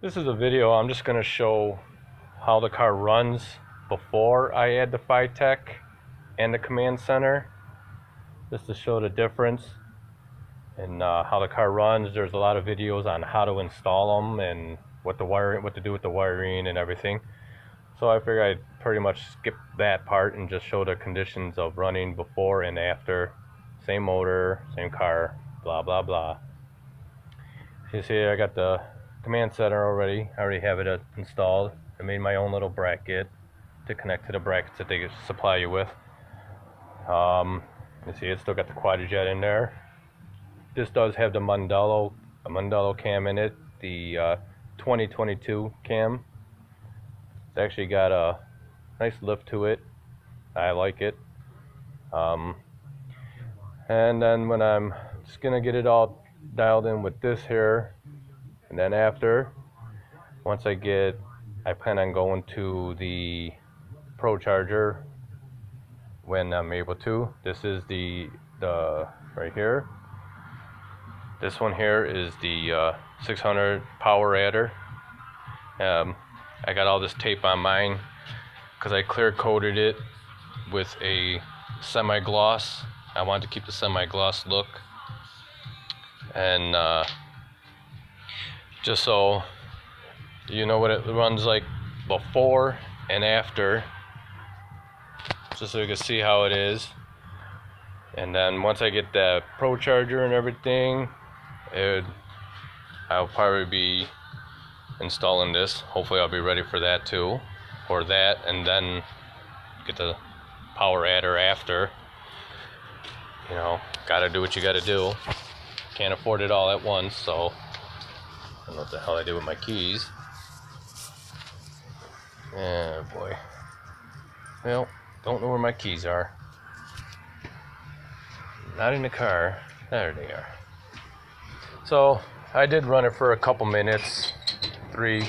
This is a video. I'm just going to show how the car runs before I add the Fitech and the command center, just to show the difference and how the car runs. There's a lot of videos on how to install them and what to do with the wiring and everything. So I figured I'd pretty much skip that part and just show the conditions of running before and after. Same motor, same car, blah blah blah. You see, I got the command center already. I already have it installed. I made my own little bracket to connect to the brackets that they supply you with. You see, it's still got the quad-jet in there. This does have the Mandello cam in it, the 2022 cam. It's actually got a nice lift to it. I like it. And then when I'm just gonna get it all dialed in with this here, and then after, once I plan on going to the Pro Charger when I'm able to. This is the right here. This one here is the 600 power adder. I got all this tape on mine because I clear coated it with a semi-gloss. I wanted to keep the semi-gloss look, and just so you know what it runs like before and after, just so you can see how it is. And then once I get the Pro Charger and everything, I'll probably be installing this. Hopefully I'll be ready for that too, or that, and then get the power adder after. You know, gotta do what you gotta do. Can't afford it all at once, so I don't know what the hell I did with my keys. Oh boy. Well, don't know where my keys are. Not in the car. There they are. So I did run it for a couple minutes, three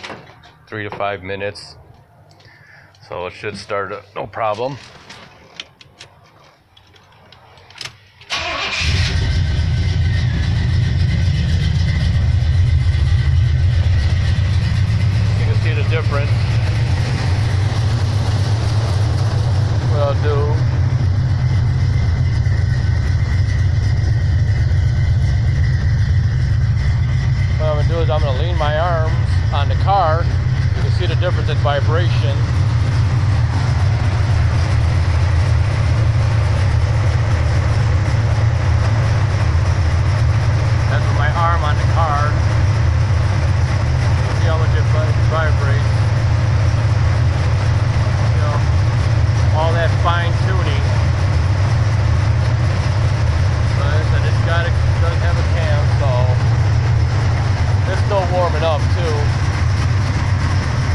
to 5 minutes. So it should start no problem. Different. What I'll do, what I'm going to do is I'm going to lean my arms on the car. You can see the difference in vibration. That's with my arm on the car. See how much it vibrates. You know, all that fine tuning. But it's does have a cam, so it's still warming up too.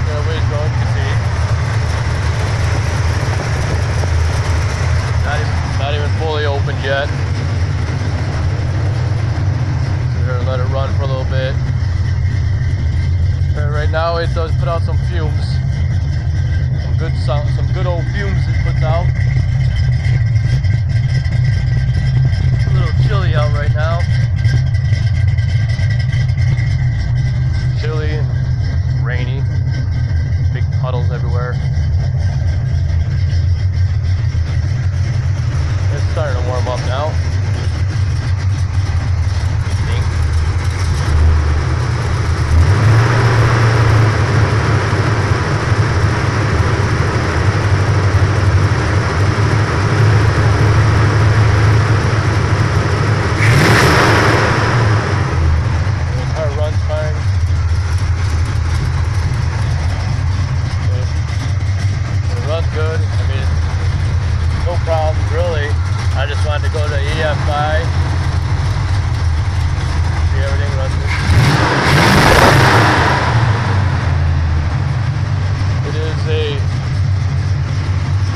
Got a ways to go, you can see. Not even fully opened yet. We're gonna let it run for a little bit. Right now it does put out some fumes, some good old fumes it puts out. It's a little chilly out right now. Chilly and rainy, big puddles everywhere. It's starting to warm up now. Good. I mean, no problem really. I just wanted to go to EFI. See, everything runs good.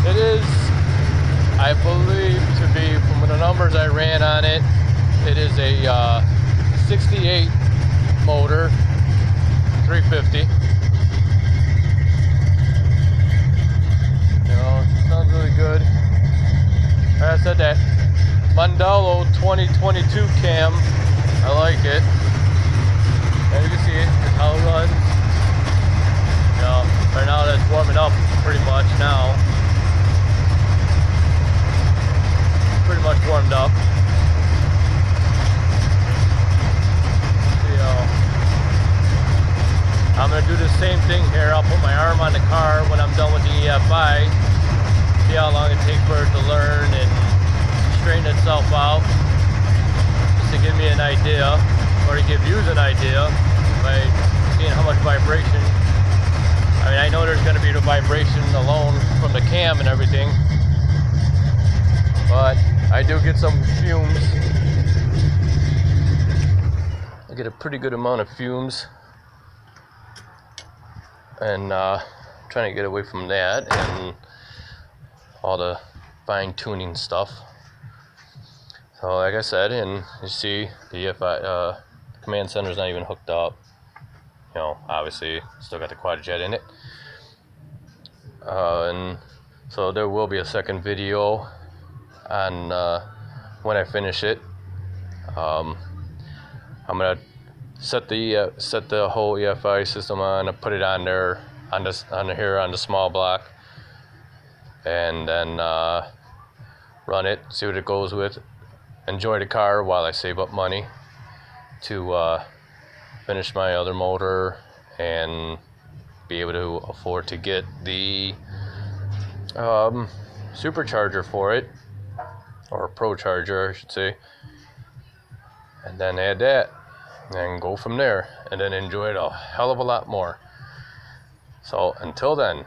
It is, I believe to be, from the numbers I ran on it, it is a 68 motor, 350. Sounds really good. Like I said, that Mandello 2022 cam, I like it. As you can see, how it runs. gonna do the same thing here. I'll put my arm on the car when I'm done with the EFI. See how long it takes for it to learn and straighten itself out. Just to give me an idea, or to give you an idea by seeing how much vibration. I mean, I know there's gonna be the vibration alone from the cam and everything, but I do get some fumes. I get a pretty good amount of fumes, and trying to get away from that and all the fine tuning stuff. So like I said, and you see the EFI command center is not even hooked up. You know, obviously still got the quad jet in it, and so there will be a second video on when I finish it. I'm gonna set the whole EFI system on, and put it on there on the small block, and then run it, see what it goes with, enjoy the car while I save up money to finish my other motor and be able to afford to get the supercharger for it, or pro charger I should say, and then add that and go from there, and then enjoy it a hell of a lot more. So until then,